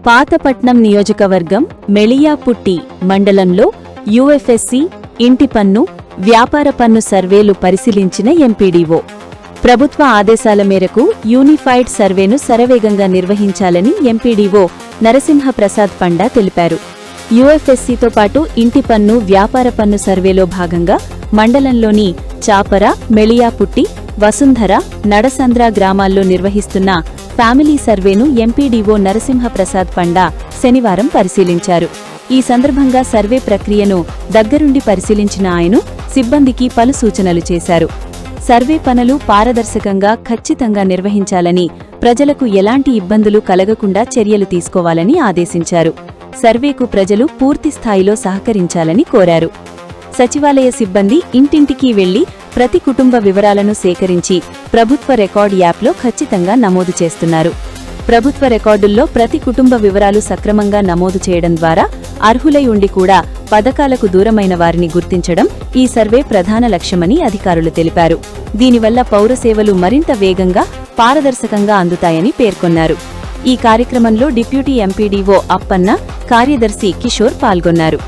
పాతపట్నం నియోజకవర్గం మెళియాపుట్టి మండలంలో యూఎఫ్ఎస్సి, ఇంటి పన్ను, వ్యాపార పన్ను సర్వేలు పరిశీలించిన ఎంపీడీఓ ప్రభుత్వ ఆదేశాల మేరకు యూనిఫైడ్ సర్వేను శరవేగంగా నిర్వహించాలని ఎంపీడీఓ నరసింహప్రసాద్ పండా తెలిపారు. యూఎఫ్ఎస్సితో పాటు ఇంటి పన్ను, వ్యాపార పన్ను సర్వేలో భాగంగా మండలంలోని చాపర, మెళియాపుట్టి, వసుంధర, నడసంద్ర గ్రామాల్లో నిర్వహిస్తున్న ఫ్యామిలీ సర్వేను ఎంపీడీఓ నరసింహప్రసాద్ పండా శనివారం పరిశీలించారు. ఈ సందర్భంగా సర్వే ప్రక్రియను దగ్గరుండి పరిశీలించిన ఆయన సిబ్బందికి పలు సూచనలు చేశారు. సర్వే పనులు పారదర్శకంగా, ఖచ్చితంగా నిర్వహించాలని, ప్రజలకు ఎలాంటి ఇబ్బందులు కలగకుండా చర్యలు తీసుకోవాలని ఆదేశించారు. సర్వేకు ప్రజలు పూర్తి స్థాయిలో సహకరించాలని కోరారు. సచివాలయ సిబ్బంది ఇంటింటికి వెళ్లి ప్రతి కుటుంబ వివరాలను సేకరించి ప్రభుత్వ రికార్డ్ యాప్లో ఖచ్చితంగా నమోదు చేస్తున్నారు. ప్రభుత్వ రికార్డుల్లో ప్రతి కుటుంబ వివరాలు సక్రమంగా నమోదు చేయడం ద్వారా అర్హులై ఉండి కూడా పథకాలకు దూరమైన వారిని గుర్తించడం ఈ సర్వే ప్రధాన లక్ష్యమని అధికారులు తెలిపారు. దీనివల్ల పౌర సేవలు మరింత వేగంగా, పారదర్శకంగా అందుతాయని పేర్కొన్నారు. ఈ కార్యక్రమంలో డిప్యూటీ ఎంపీడీఓ అప్పన్న, కార్యదర్శి కిషోర్ పాల్గొన్నారు.